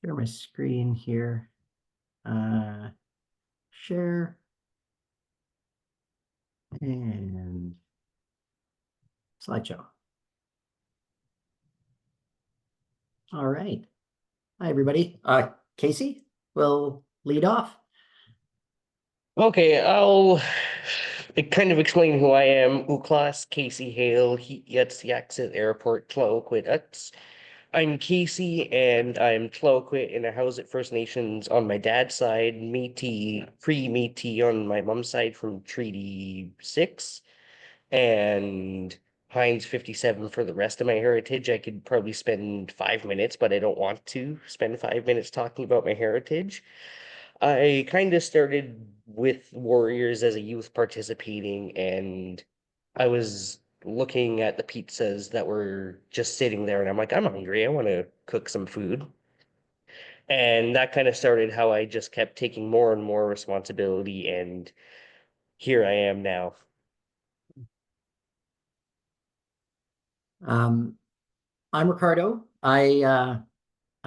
share my screen here. Share and slideshow. All right. Hi, everybody. Casey will lead off. Okay, I'll kind of explain who I am. Uklas Casey Hale, Yatziaxit Airport, Tlaoquit. I'm Casey, and I'm Tlaoquit in a house at First Nations on my dad's side, Métis, pre-Métis on my mom's side from Treaty 6, and Hines 57 for the rest of my heritage. I could probably spend 5 minutes, but I don't want to spend 5 minutes talking about my heritage. I kind of started with Warriors as a youth participating, and I was looking at the pizzas that were just sitting there, and I'm like, I'm hungry. I want to cook some food. And that kind of started how I just kept taking more and more responsibility, and here I am now. I'm Ricardo.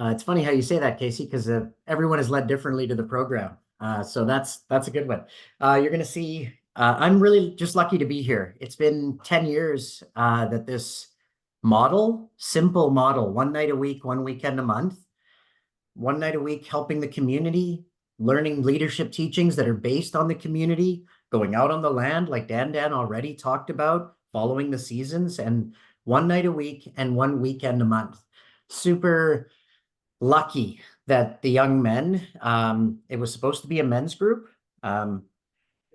It's funny how you say that, Casey, because everyone is led differently to the program. So that's a good one. You're going to see. I'm really just lucky to be here. It's been 10 years that this model, simple model, 1 night a week, 1 weekend a month, 1 night a week, helping the community, learning leadership teachings that are based on the community, going out on the land, like Dan already talked about, following the seasons, and 1 night a week and 1 weekend a month. Super lucky that the young men, it was supposed to be a men's group. Um,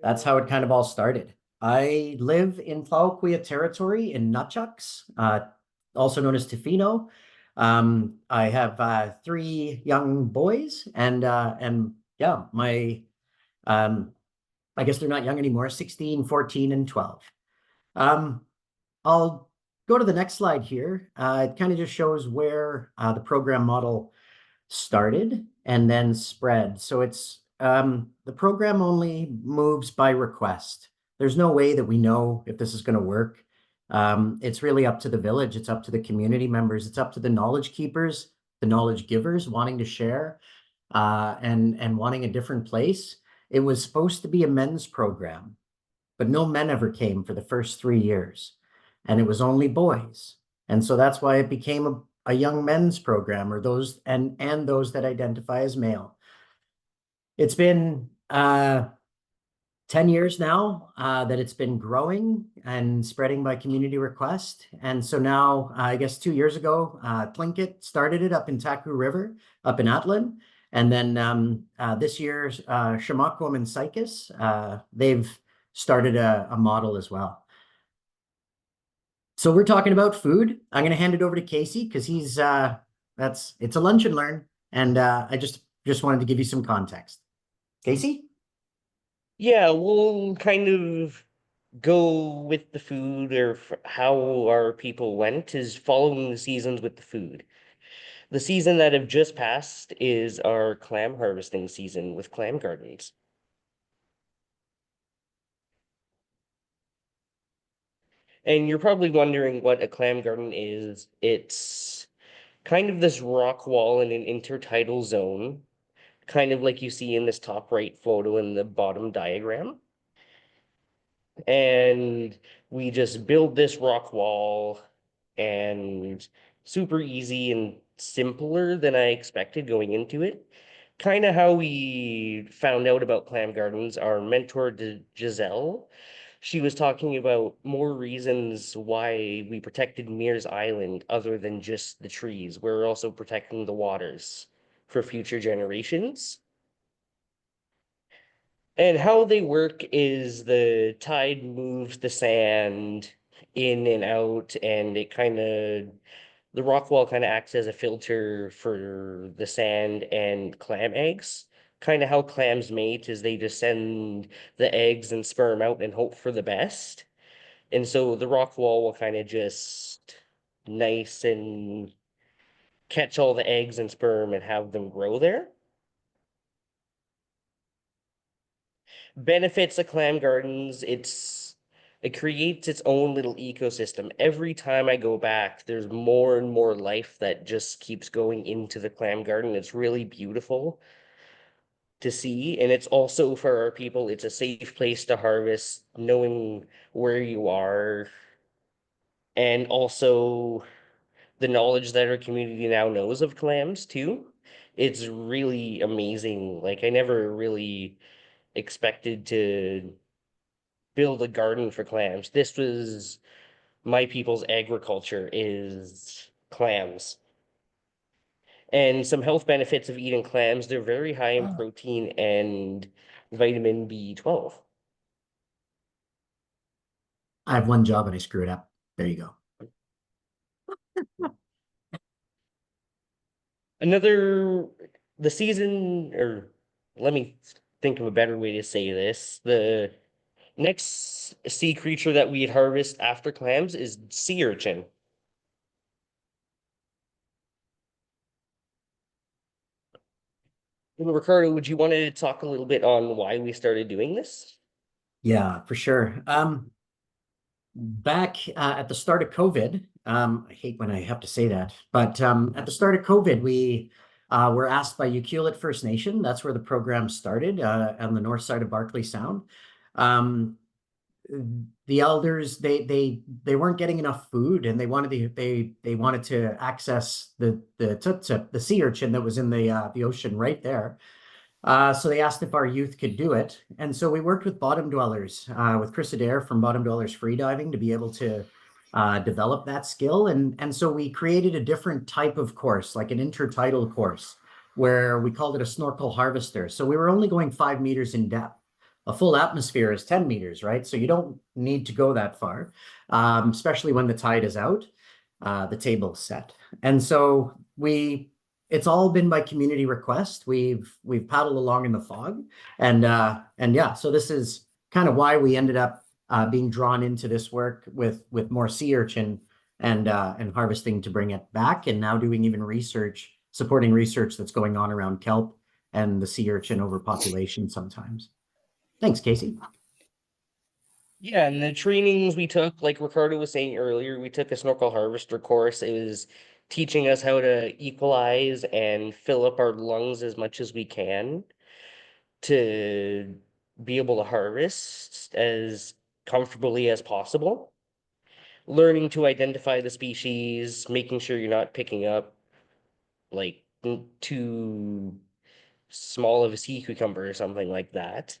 that's how it kind of all started. I live in Tlaoquia territory in Nutchucks, also known as Tofino. I have 3 young boys, and yeah, my I guess they're not young anymore, 16, 14, and 12. Um, I'll go to the next slide here. It kind of just shows where the program model started and then spread. So it's the program only moves by request. There's no way that we know if this is going to work. It's really up to the village. It's up to the community members. It's up to the knowledge keepers, the knowledge givers wanting to share and wanting a different place. It was supposed to be a men's program, but no men ever came for the first 3 years, and it was only boys. And so that's why it became a young men's program, or those and those that identify as male. It's been 10 years now that it's been growing and spreading by community request. And so now, I guess 2 years ago, Tlingit started it up in Taku River, up in Atlin. And then this year, Shamakwam and Sycus, they've started a model as well. So we're talking about food. I'm going to hand it over to Casey because it's a lunch and learn, and I just wanted to give you some context. Casey? Yeah, we'll kind of go with the food or how our people went is following the seasons with the food. The season that have just passed is our clam harvesting season with clam gardens. And you're probably wondering what a clam garden is. It's kind of this rock wall in an intertidal zone, kind of like you see in this top right photo in the bottom diagram. And we just build this rock wall, and super easy and simpler than I expected going into it. Kind of how we found out about clam gardens, our mentor, Giselle, she was talking about more reasons why we protected Mears Island other than just the trees. We're also protecting the waters for future generations. And how they work is the tide moves the sand in and out, and it kind of the rock wall kind of acts as a filter for the sand and clam eggs. Kind of how clams mate is they just send the eggs and sperm out and hope for the best. And so the rock wall will kind of just nice and catch all the eggs and sperm and have them grow there. Benefits of clam gardens, it's It creates its own little ecosystem. Every time I go back, there's more and more life that just keeps going into the clam garden. It's really beautiful to see. And it's also for our people, it's a safe place to harvest, knowing where you are, and also the knowledge that our community now knows of clams too. It's really amazing. Like I never really expected to build a garden for clams. This was my people's agriculture is clams. And some health benefits of eating clams, they're very high in Oh. protein and vitamin B12. I have one job and I screw it up. There you go. Another, the season, or let me think of a better way to say this. The next sea creature that we'd harvest after clams is sea urchin. And Ricardo, would you want to talk a little bit on why we started doing this? Yeah, for sure. Back at the start of COVID, I hate when I have to say that, but at the start of COVID, we were asked by Ucluelet First Nation. That's where the program started on the north side of Barkley Sound. Um, the elders they weren't getting enough food, and they wanted to access the tutsip, the sea urchin that was in the ocean right there. So they asked if our youth could do it. And so we worked with bottom dwellers, with Chris Adair from Bottom Dwellers Freediving to be able to develop that skill. And so we created a different type of course, like an intertidal course, where we called it a snorkel harvester. So we were only going 5 meters in depth. A full atmosphere is 10 meters, right? So you don't need to go that far, especially when the tide is out, the table's set. And so it's all been by community request. We've paddled along in the fog, and yeah, so this is kind of why we ended up being drawn into this work with more sea urchin and harvesting to bring it back, and now doing even research, supporting research that's going on around kelp and the sea urchin overpopulation sometimes. Thanks, Casey. Yeah, and the trainings we took, like Ricardo was saying earlier, we took a snorkel harvester course. It was teaching us how to equalize and fill up our lungs as much as we can to be able to harvest as comfortably as possible. Learning to identify the species, making sure you're not picking up like too small of a sea cucumber or something like that.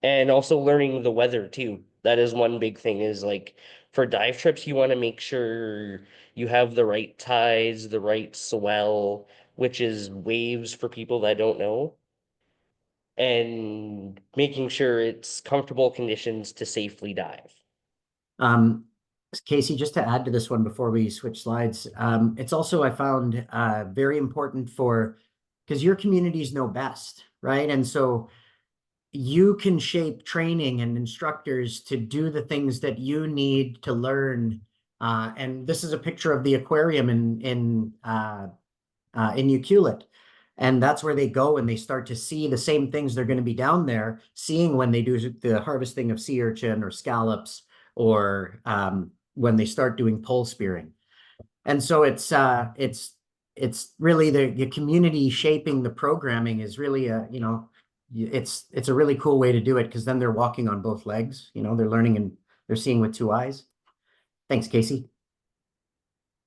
And also learning the weather too. That is one big thing is like for dive trips, you want to make sure you have the right tides, the right swell, which is waves for people that don't know, and making sure it's comfortable conditions to safely dive. Um, Casey, just to add to this one before we switch slides, it's also I found very important for because your communities know best, right? And so you can shape training and instructors to do the things that you need to learn. And this is a picture of the aquarium in Ucluelet. And that's where they go and they start to see the same things they're going to be down there seeing when they do the harvesting of sea urchin or scallops, or when they start doing pole spearing. And so it's really the community shaping the programming is really it's a really cool way to do it, because then they're walking on both legs, they're learning and they're seeing with two eyes. Thanks, Casey.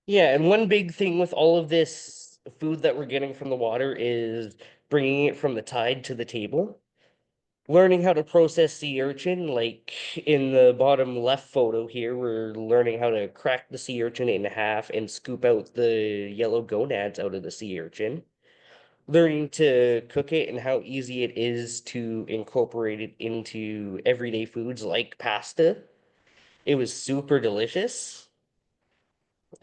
Yeah, and one big thing with all of this food that we're getting from the water is bringing it from the tide to the table. Learning how to process sea urchin, like in the bottom left photo here, we're learning how to crack the sea urchin in half and scoop out the yellow gonads out of the sea urchin. Learning to cook it and how easy it is to incorporate it into everyday foods like pasta. It was super delicious.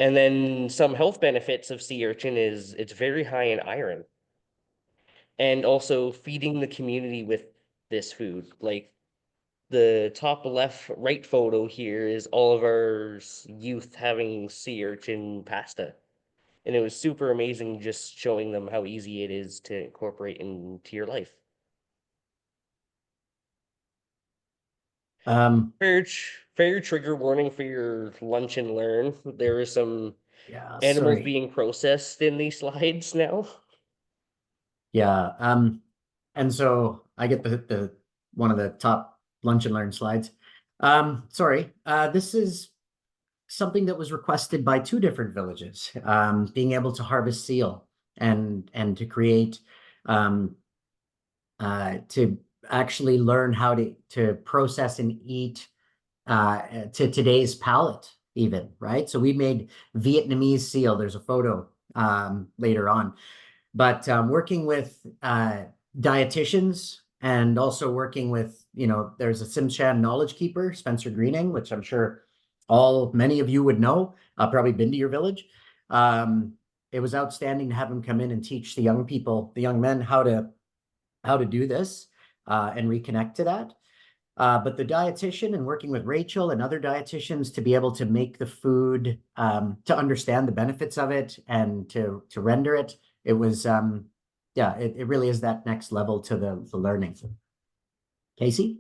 And then some health benefits of sea urchin is it's very high in iron. And also feeding the community with this food. Like the top left right photo here is all of our youth having sea urchin pasta. And it was super amazing just showing them how easy it is to incorporate into your life. Fair trigger warning for your lunch and learn. There are some yeah, animals sorry. being processed in these slides now. Yeah. And so I get the one of the top lunch and learn slides. Sorry. This is something that was requested by two different villages, being able to harvest seal and to create to actually learn how to process and eat to today's palate, even, right? So we made Vietnamese seal. There's a photo later on, but working with dietitians and also working with, there's a Simshan knowledge keeper, Spencer Greening, which I'm sure many of you would know, probably been to your village. Um, it was outstanding to have him come in and teach the young people, the young men, how to do this and reconnect to that. But the dietitian and working with Rachel and other dietitians to be able to make the food, to understand the benefits of it and to render it, it was yeah, it really is that next level to the learning. Casey?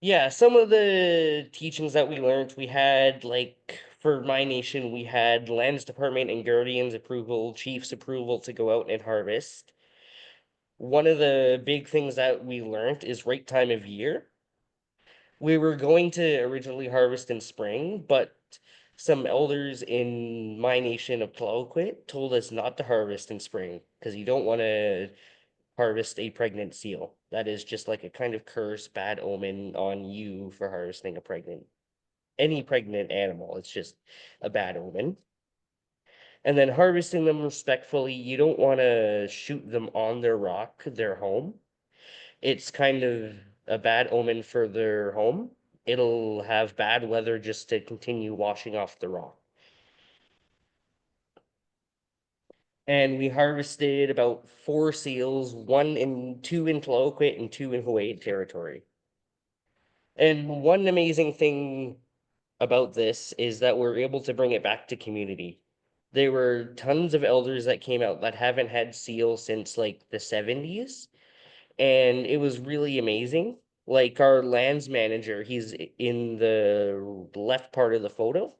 Yeah, some of the teachings that we learned, we had like for my nation, we had lands department and guardians approval, chief's approval to go out and harvest. One of the big things that we learned is right time of year. We were going to originally harvest in spring, but some elders in my nation of Tlaloquit told us not to harvest in spring because you don't want to harvest a pregnant seal. That is just like a kind of curse, bad omen on you for harvesting any pregnant animal. It's just a bad omen. And then harvesting them respectfully, you don't want to shoot them on their rock, their home. It's kind of a bad omen for their home. It'll have bad weather just to continue washing off the rock. And we harvested about 4 seals, two in Tlaloquit and two in Hawaii territory. And one amazing thing about this is that we're able to bring it back to community. There were tons of elders that came out that haven't had seal since like the 70s, and it was really amazing. Like our lands manager, he's in the left part of the photo.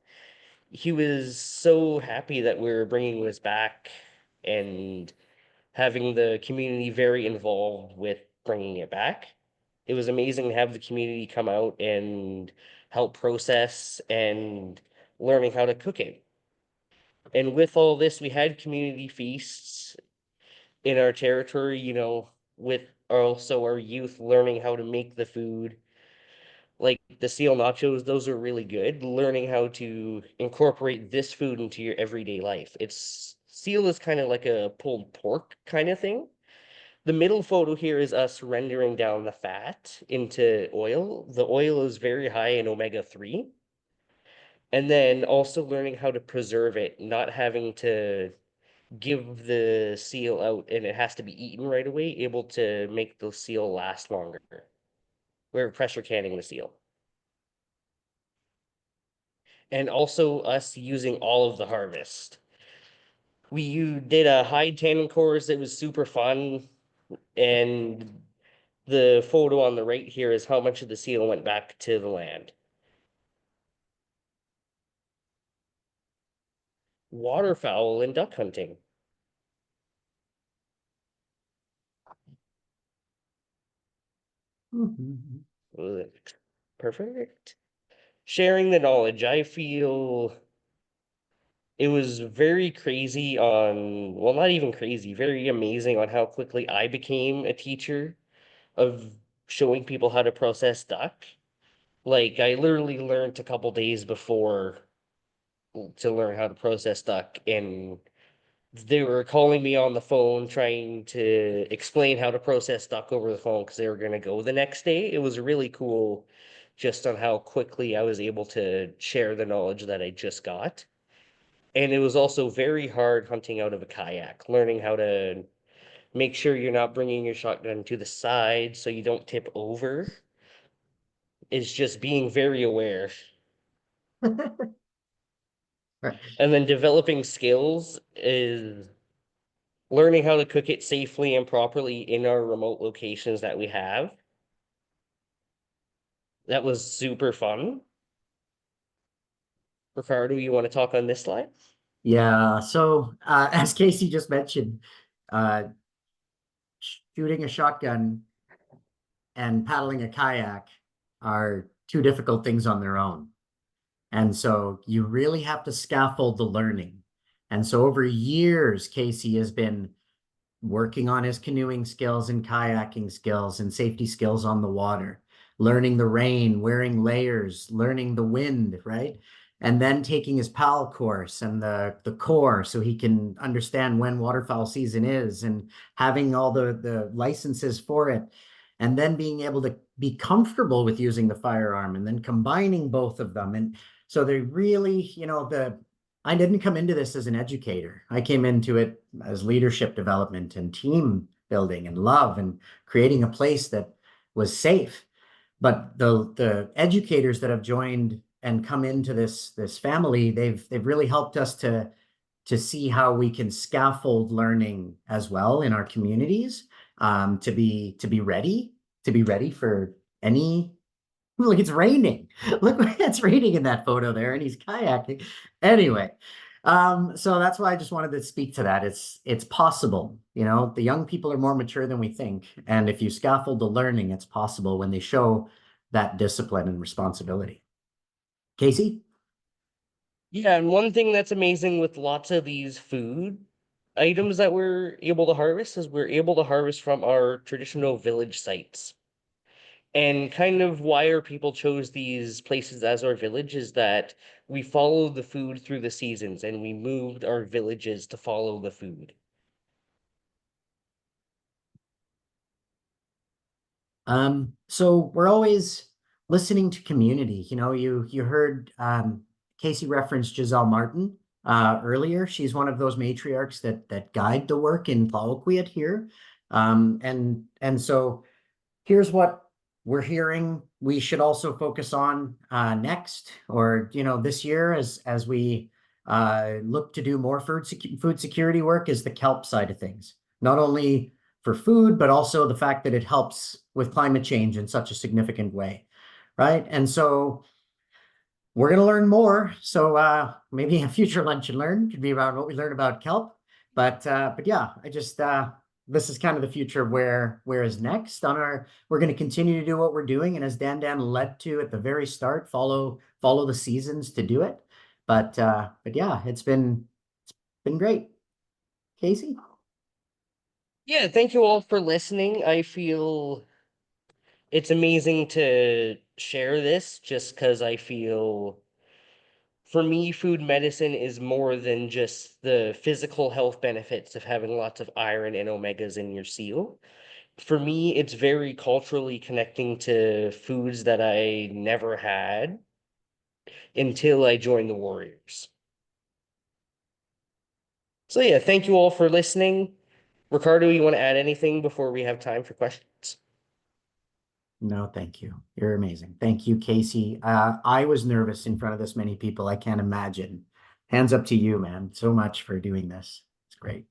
He was so happy that we were bringing this back and having the community very involved with bringing it back. It was amazing to have the community come out and help process and learning how to cook it. And with all this, we had community feasts in our territory, with also our youth learning how to make the food. Like the seal nachos, those are really good. Learning how to incorporate this food into your everyday life. Seal is kind of like a pulled pork kind of thing. The middle photo here is us rendering down the fat into oil. The oil is very high in omega-3. And then also learning how to preserve it, not having to give the seal out and it has to be eaten right away, able to make the seal last longer. We're pressure canning the seal. And also us using all of the harvest. We did a hide tanning course. It was super fun. And the photo on the right here is how much of the seal went back to the land. Waterfowl and duck hunting. Mhm. Perfect. Sharing the knowledge. I feel it was very crazy on, well, not even crazy, very amazing on how quickly I became a teacher of showing people how to process duck. Like, I literally learned a couple days before to learn how to process duck, and they were calling me on the phone trying to explain how to process duck over the phone because they were going to go the next day. It was really cool just on how quickly I was able to share the knowledge that I just got. And it was also very hard hunting out of a kayak, learning how to make sure you're not bringing your shotgun to the side so you don't tip over. Is just being very aware. Right. And then developing skills is learning how to cook it safely and properly in our remote locations that we have. That was super fun. Ricardo, you want to talk on this slide? Yeah, so as Casey just mentioned, uh, shooting a shotgun and paddling a kayak are two difficult things on their own. And so you really have to scaffold the learning. And so over years, Casey has been working on his canoeing skills and kayaking skills and safety skills on the water, learning the rain, wearing layers, learning the wind, right? And then taking his PAL course and the core so he can understand when waterfowl season is and having all the licenses for it. And then being able to be comfortable with using the firearm and then combining both of them. And so they really, I didn't come into this as an educator. I came into it as leadership development and team building and love and creating a place that was safe. But the educators that have joined and come into this family, they've really helped us to see how we can scaffold learning as well in our communities, to be ready for any. Look, it's raining. Look, it's raining in that photo there, and he's kayaking. Anyway, so that's why I just wanted to speak to that. It's possible, the young people are more mature than we think, and if you scaffold the learning, it's possible when they show that discipline and responsibility. Casey? Yeah, and one thing that's amazing with lots of these food items that we're able to harvest is we're able to harvest from our traditional village sites. And kind of why our people chose these places as our village is that we follow the food through the seasons and we moved our villages to follow the food. So we're always listening to community. You heard Casey reference Giselle Martin earlier. She's one of those matriarchs that guide the work in Tlaloquiet here. And so here's what we're hearing we should also focus on next, or this year as we look to do more food security work, is the kelp side of things. Not only for food, but also the fact that it helps with climate change in such a significant way, right? And so we're going to learn more. So maybe a future lunch and learn could be around what we learn about kelp. But yeah, I just this is kind of the future of where is next on our. We're going to continue to do what we're doing, and as Dan led to at the very start, follow the seasons to do it. But yeah, it's been great, Casey. Yeah, thank you all for listening. I feel it's amazing to share this just because I feel for me, food medicine is more than just the physical health benefits of having lots of iron and omegas in your seal. For me, it's very culturally connecting to foods that I never had until I joined the Warriors. So yeah, thank you all for listening. Ricardo, you want to add anything before we have time for questions? No, thank you. You're amazing. Thank you, Casey. I was nervous in front of this many people. I can't imagine. Hands up to you, man. So much for doing this. It's great.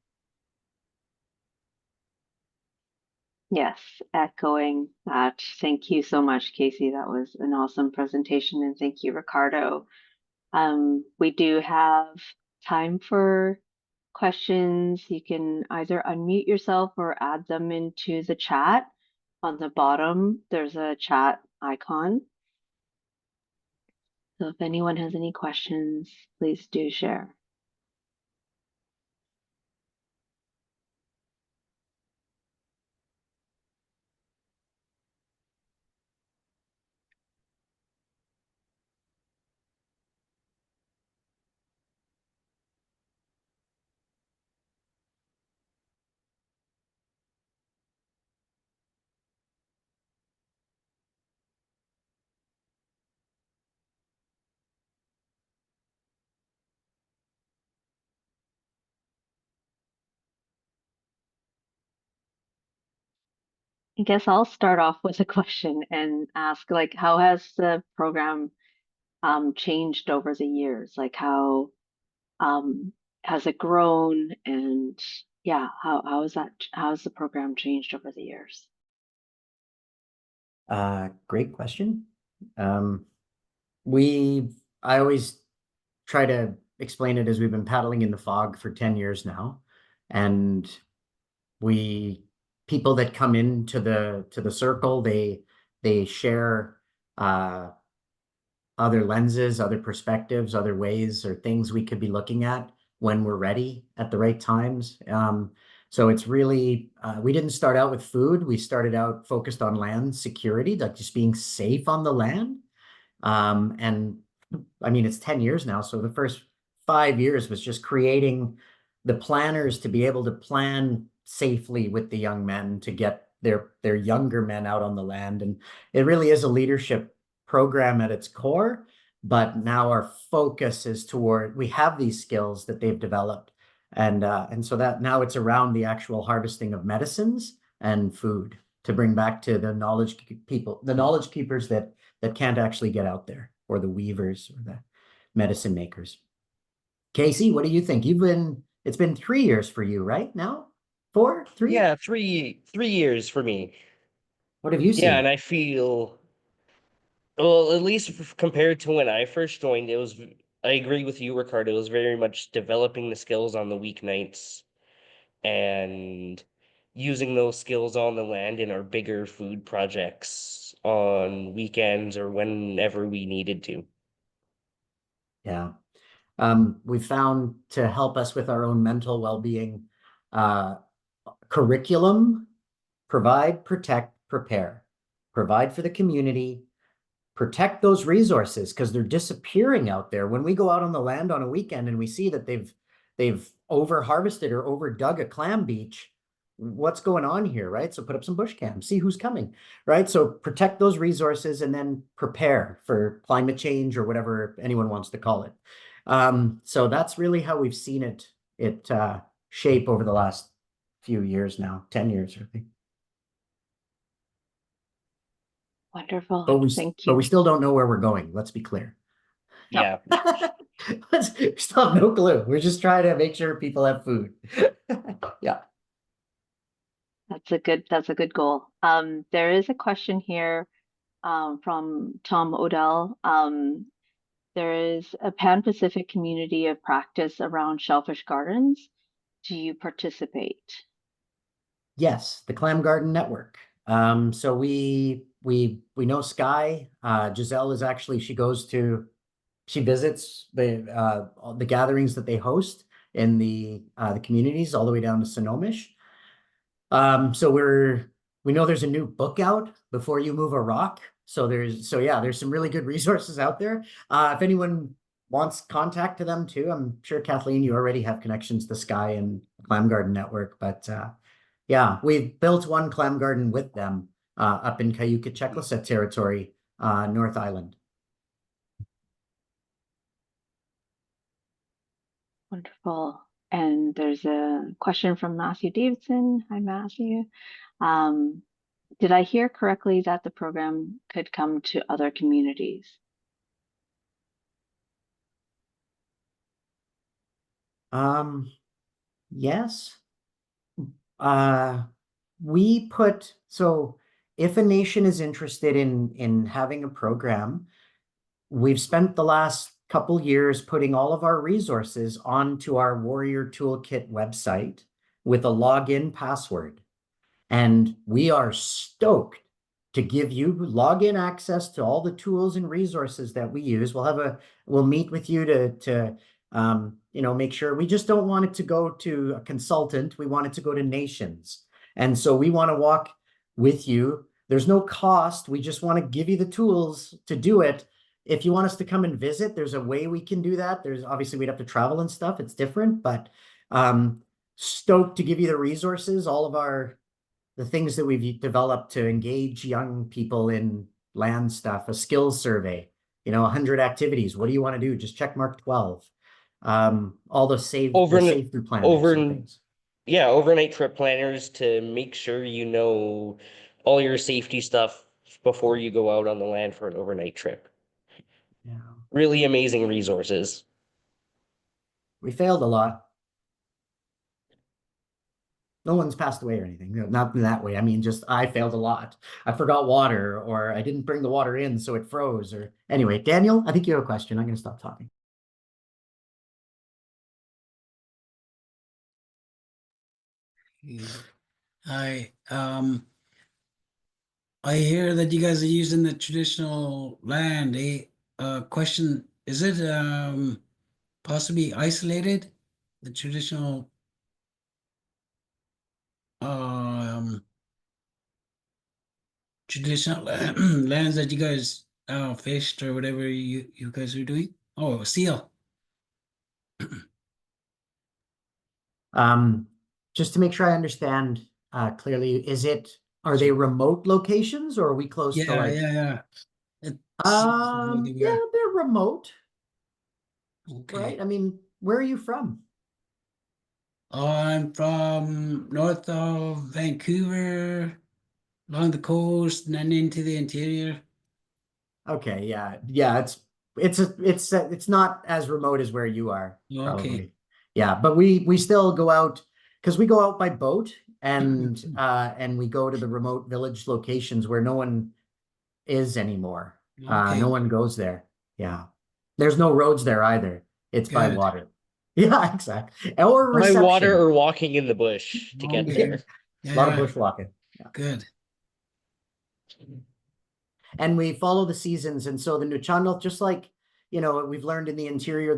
Yes, echoing that. Thank you so much, Casey. That was an awesome presentation, and thank you, Ricardo. We do have time for questions. You can either unmute yourself or add them into the chat. On the bottom, there's a chat icon. So if anyone has any questions, please do share. I guess I'll start off with a question and ask, like, how has the program changed over the years? Like, how um, has it grown? And yeah, how has the program changed over the years? Great question. Um, we, I always try to explain it as we've been paddling in the fog for 10 years now. And we, people that come into the circle, they share other lenses, other perspectives, other ways or things we could be looking at when we're ready at the right times. So it's really, we didn't start out with food. We started out focused on land security, like just being safe on the land. And I mean, it's 10 years now. So the first 5 years was just creating the planners to be able to plan safely with the young men to get their younger men out on the land. And it really is a leadership program at its core. But now our focus is toward we have these skills that they've developed. And so that now it's around the actual harvesting of medicines and food to bring back to the knowledge people, the knowledge keepers that can't actually get out there, or the weavers or the medicine makers. Casey, what do you think? It's been 3 years for you, right? Now? 4, 3? Yeah, 3 years for me. What have you Yeah, seen? and I feel, well, at least compared to when I first joined, I agree with you, Ricardo. It was very much developing the skills on the weeknights and using those skills on the land in our bigger food projects on weekends or whenever we needed to. Yeah. We found to help us with our own mental well-being, uh, curriculum, provide, protect, prepare, provide for the community, protect those resources because they're disappearing out there. When we go out on the land on a weekend and we see that they've over harvested or over dug a clam beach, what's going on here, right? So put up some bush cams, see who's coming, right? So protect those resources and then prepare for climate change or whatever anyone wants to call it. So that's really how we've seen it shape over the last few years now, 10 years, I think. Wonderful. But we Thank but you. we still don't know where we're going. Let's be clear. No, Yeah. We still have no clue. We're just trying to make sure people have food. Yeah. that's a good goal. There is a question here from Tom Odell. There is a Pan-Pacific community of practice around shellfish gardens. Do you participate? Yes, the Clam Garden Network. So we know Sky. Giselle is actually she visits the gatherings that they host in the communities all the way down to Sonomish. So we know there's a new book out, Before You Move a Rock. So yeah, there's some really good resources out there. If anyone wants contact to them too, I'm sure Kathleen, you already have connections to Sky and Clam Garden Network, but yeah, we've built one clam garden with them up in Cayuga Checklisset territory, North Island. Wonderful. And there's a question from Matthew Davidson. Hi, Matthew. Um, did I hear correctly that the program could come to other communities? Yes. Uh, so if a nation is interested in having a program, we've spent the last couple years putting all of our resources onto our Warrior Toolkit website with a login password. And we are stoked to give you login access to all the tools and resources that we use. We'll meet with you to make sure we just don't want it to go to a consultant. We want it to go to nations. And so we want to walk with you. There's no cost. We just want to give you the tools to do it. If you want us to come and visit, there's a way we can do that. There's obviously we'd have to travel and stuff. It's different, but stoked to give you the resources, all of the things that we've developed to engage young people in land stuff, a skills survey, 100 activities. What do you want to do? Just check mark 12. All the Over save through planners and over things. Yeah, overnight trip planners to make sure you know all your safety stuff before you go out on the land for an overnight trip. Yeah. Really amazing resources. We failed a lot. No one's passed away or anything. No, not in that way. I mean, just I failed a lot. I forgot water, or I didn't bring the water in, so it froze. Or anyway, Daniel, I think you have a question. I'm going to stop talking. Hi. I hear that you guys are using the traditional land. Question, is it possibly isolated? The traditional um lands that you guys fished or whatever you guys are doing? Oh, seal. Um, just to make sure I understand clearly, are they remote locations or are we close to Yeah, like, yeah, yeah. It seems like they yeah, were. they're remote, right? Okay. I mean, where are you from? I'm from north of Vancouver, along the coast, and then into the interior. Okay, yeah, yeah, it's not as remote as where you are, Okay. probably. Yeah, but we still go out because we go out by boat and we go to the remote village locations where no one is anymore. No Okay. one goes there. Yeah. There's no roads there either. It's by Good. water. Yeah, exactly. Or By water reception. or walking in the bush to get Okay. Yeah. there. A lot of Yeah. bushwalking. Yeah. Good. And we follow the seasons. And so the Nuuchahnulth, just like, we've learned in the interior,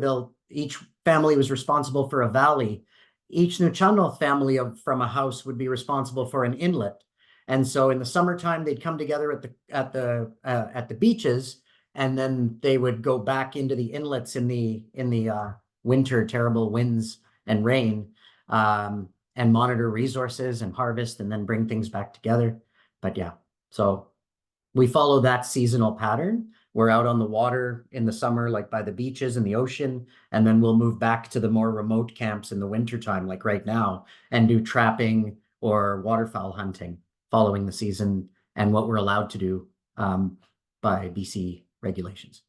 each family was responsible for a valley. Each Nuuchahnulth family from a house would be responsible for an inlet. And so in the summertime, they'd come together at the beaches, and then they would go back into the inlets in the winter, terrible winds and rain, and monitor resources and harvest, and then bring things back together. But yeah, so we follow that seasonal pattern. We're out on the water in the summer, like by the beaches and the ocean, and then we'll move back to the more remote camps in the wintertime, like right now, and do trapping or waterfowl hunting, following the season and what we're allowed to do by BC regulations.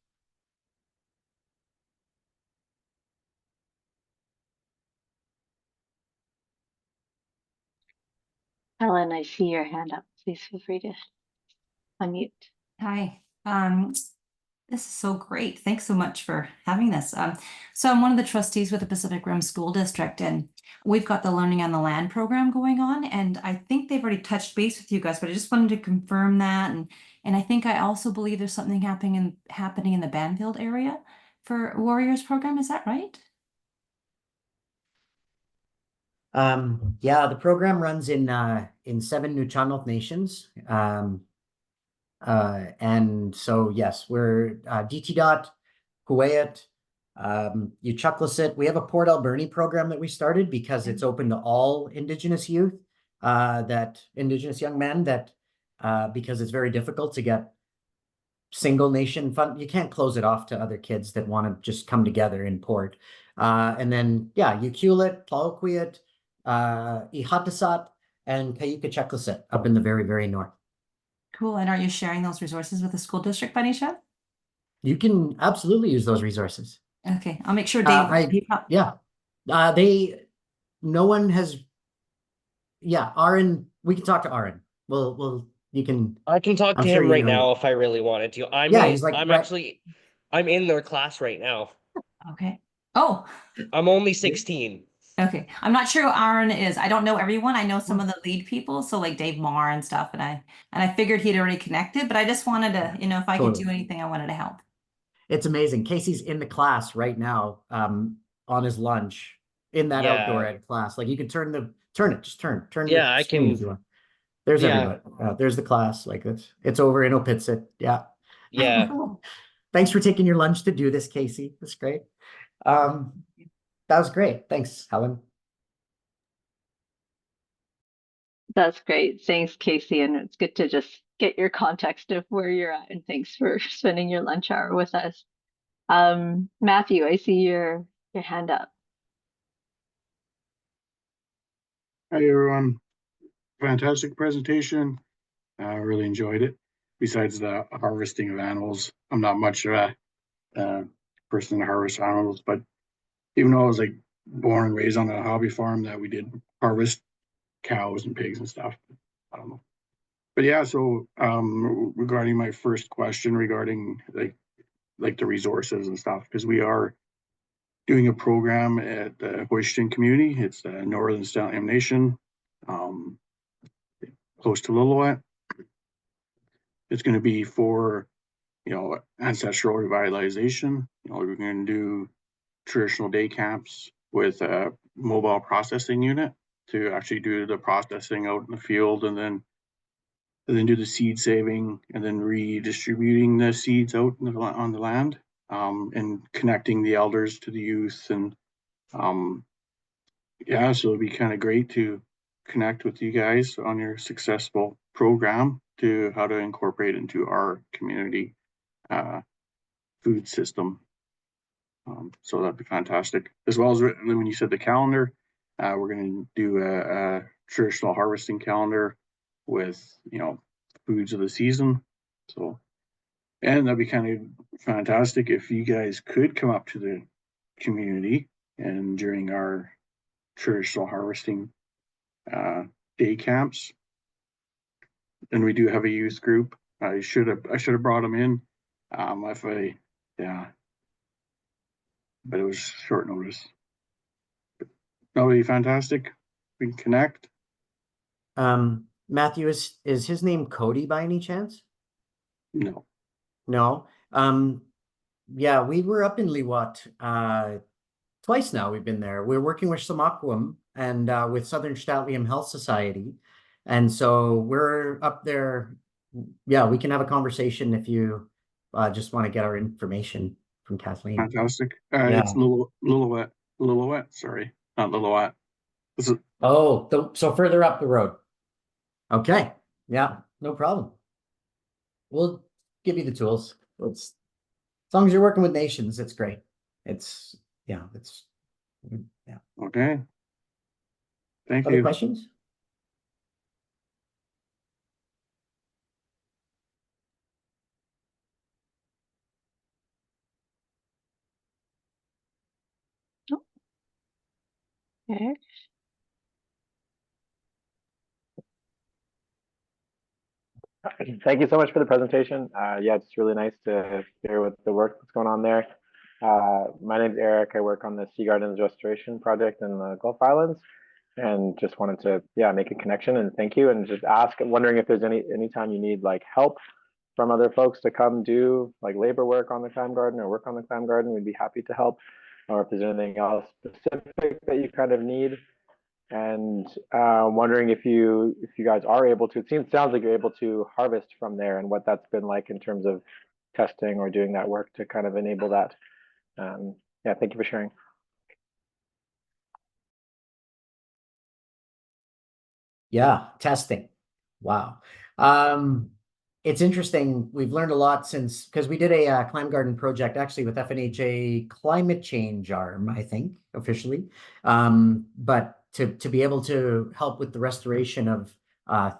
Helen, I see your hand up. Please feel free to unmute. Hi. This is so great. Thanks so much for having this. So I'm one of the trustees with the Pacific Rim School District, and we've got the Learning on the Land program going on. And I think they've already touched base with you guys, but I just wanted to confirm that. And I think I also believe there's something happening in the Banfield area for Warriors program. Is that right? Yeah, the program runs in 7 Nuuchahnulth nations. And so, yes, we're DT Huayet, Nuuchaklaasit. We have a Port Alberni program that we started because it's open to all Indigenous youth, Indigenous young men because it's very difficult to get single nation fund. You can't close it off to other kids that want to just come together in Port. And then, yeah, Ucluelet, Tlaloquiet, Ihatasat, and Cayucacheclasit up in the very, very north. Cool. And are you sharing those resources with the school district by any chance? You can absolutely use those resources. Okay, I'll make sure Dave. Yeah. No one has. Yeah, Aaron. We can talk to Aaron. You can. I can talk I'm to sure him you right know. now if I really wanted to. Yeah, he's like I'm in their class right now. Okay. Oh, I'm only 16. okay. I'm not sure who Aaron is. I don't know everyone. I know some of the lead people, so like Dave Marr and stuff. And I figured he'd already connected, but I just wanted to, if I could do anything, I wanted to help. It's amazing. Casey's in the class right now, on his lunch in that outdoor ed class. Like you can turn it, just turn Yeah, the I screen if can. you want. There's Yeah. everybody. There's the class. Like it's over in Opitsit. Yeah. Yeah. Thanks for taking your lunch to do this, Casey. That's great. That was great. Thanks, Helen. That's great. Thanks, Casey. And it's good to just get your context of where you're at. And thanks for spending your lunch hour with us. Matthew, I see your hand up. Hi, everyone. Fantastic presentation. I really enjoyed it. Besides the harvesting of animals, I'm not much of a person to harvest animals, but even though I was like born and raised on a hobby farm that we did harvest cows and pigs and stuff. I don't know. But yeah, so regarding my first question regarding like the resources and stuff, because we are doing a program at the Hoiston community. It's the Northern Stalium Nation, close to Lillooet. It's going to be for, you know, ancestral revitalization. You know, we're going to do traditional day camps with a mobile processing unit to actually do the processing out in the field, and then do the seed saving, and then redistributing the seeds out on the land, and connecting the elders to the youth. And yeah, so it'd be kind of great to connect with you guys on your successful program to how to incorporate into our community food system. So that'd be fantastic. As well as when you said the calendar, we're going to do a traditional harvesting calendar with, you know, foods of the season. So, and that'd be kind of fantastic if you guys could come up to the community and during our traditional harvesting day camps. And we do have a youth group. I should have brought them in. But it was short notice. That'll be fantastic. We can connect. Matthew, is his name Cody by any chance? No. No. Yeah, we were up in Liwat twice now. We've been there. We're working with Samakwam and with Southern Stalium Health Society. And so we're up there. Yeah, we can have a conversation if you just want to get our information from Kathleen. Fantastic. Yeah. It's Lillooet, sorry, not Lillooet. Oh, so further up the road. Okay. Yeah, no problem. We'll give you the tools. As long as you're working with nations, it's great. Yeah. Okay. Thank Other you. questions? Okay. Thank you so much for the presentation. Yeah, it's really nice to hear what the work that's going on there. My name's Eric. I work on the Sea Gardens Restoration Project in the Gulf Islands, and just wanted to make a connection and thank you, and just ask, wondering if there's anytime you need like help from other folks to come do like labor work on the clam garden or work on the clam garden, we'd be happy to help. Or if there's anything else specific that you kind of need. And wondering if you guys are able to, sounds like you're able to harvest from there, and what that's been like in terms of testing or doing that work to kind of enable that. Yeah, thank you for sharing. Yeah, testing. Wow. It's interesting. We've learned a lot since, because we did a clam garden project actually with FNHA climate change arm, I think, officially. But to be able to help with the restoration of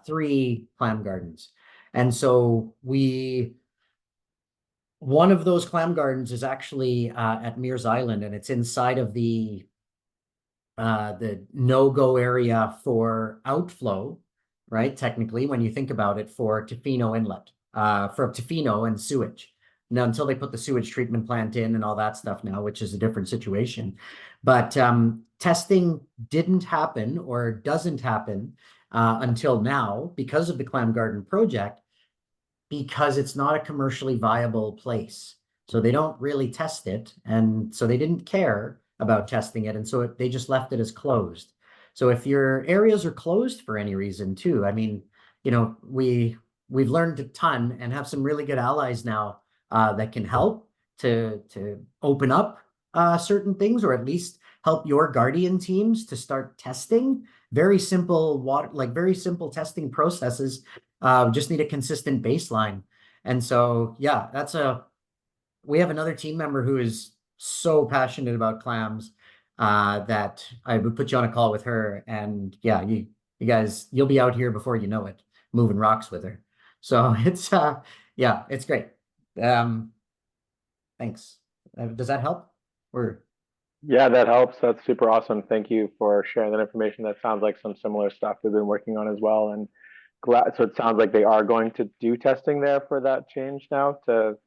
3 clam gardens. And so one of those clam gardens is actually at Mears Island, and it's inside of the no-go area for outflow, right? Technically, when you think about it, for Tofino Inlet, for Tofino and sewage. Now, until they put the sewage treatment plant in and all that stuff now, which is a different situation. But testing didn't happen or doesn't happen until now because of the Clam Garden project, because it's not a commercially viable place. So they don't really test it. And so they didn't care about testing it. And so they just left it as closed. So if your areas are closed for any reason too, I mean, you know, we've learned a ton and have some really good allies now that can help to open up certain things, or at least help your guardian teams to start testing very simple very simple testing processes. Just need a consistent baseline. And so, yeah, we have another team member who is so passionate about clams that I would put you on a call with her, and yeah, you guys, you'll be out here before you know it, moving rocks with her. So it's yeah, it's great. Thanks. Does that help? Or Yeah, that helps. That's super awesome. Thank you for sharing that information. That sounds like some similar stuff we've been working on as well. And glad, so it sounds like they are going to do testing there for that change now to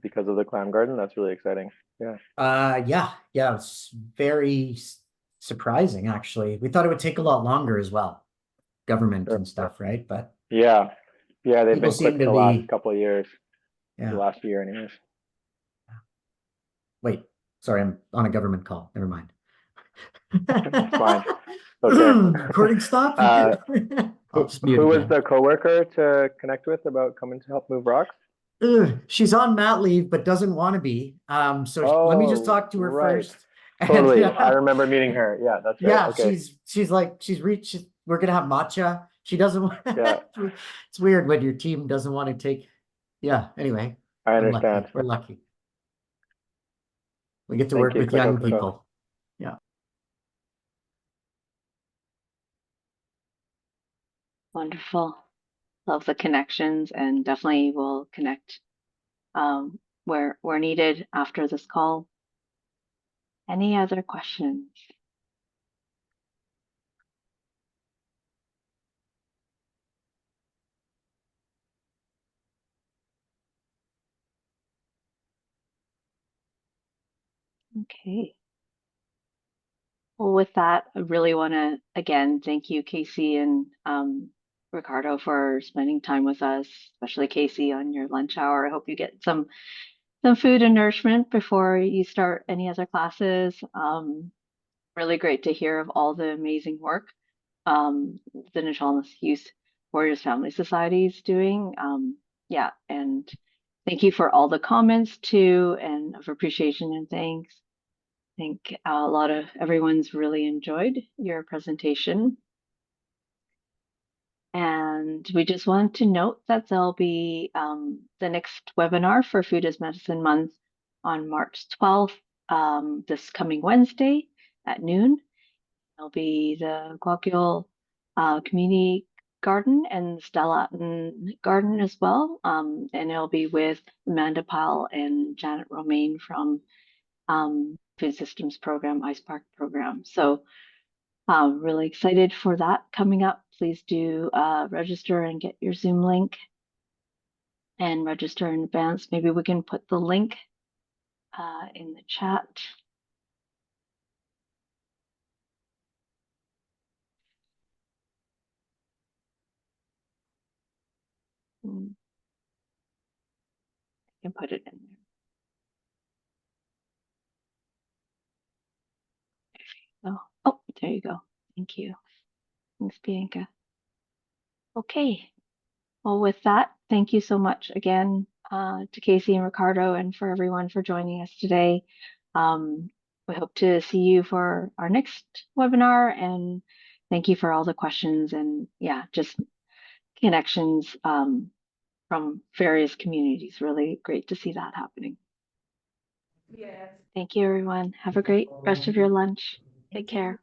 because of the clam garden. That's really exciting. Yeah. Yeah, it's very surprising actually. We thought it would take a lot longer as well, government Sure. and stuff, right? But Yeah. Yeah, they've people been quick seem to the last be, couple of years, the yeah. last year anyways. Wait, sorry, I'm on a government call. Never mind. It's fine. Okay. Recording stop. I'll just mute Who was again. the coworker to connect with about coming to help move rocks? She's on mat leave, but doesn't want to be. So let me just Oh, talk to her right. first. Totally. And, I remember meeting her. Yeah, that's right. yeah, Okay. she's like we're gonna have matcha. She doesn't want. Yeah. It's weird when your team doesn't want to take. Yeah. Anyway, I I'm lucky. understand. We're lucky. We get to Thank work you. with Quick young out the show. people. Yeah. Wonderful. Love the connections, and definitely will connect where needed after this call. Any other questions? Okay. Well, with that, I really want to again thank you, Casey and Ricardo, for spending time with us, especially Casey on your lunch hour. I hope you get some food and nourishment before you start any other classes. Really great to hear of all the amazing work the Nuuchahnulth Youth Warriors Family Society is doing. Yeah, and thank you for all the comments too, and of appreciation and thanks. I think a lot of everyone's really enjoyed your presentation. And we just want to note that there'll be the next webinar for Food as Medicine Month on March 12th, this coming Wednesday at noon. There'll be the Guagyul Community Garden and the Stellatin Garden as well. And it'll be with Amanda Powell and Janet Romaine from Food Systems Program, SPARC program. So really excited for that coming up. Please do register and get your Zoom link and register in advance. Maybe we can put the link in the chat. I can put it in there. Oh, there you go. Thank you. Thanks, Bianca. Okay. Well, with that, thank you so much again to Casey and Ricardo and for everyone for joining us today. We hope to see you for our next webinar, and thank you for all the questions and yeah, just connections from various communities. Really great to see that happening. Yes. Thank you, everyone. Have a great rest of your lunch. Take care.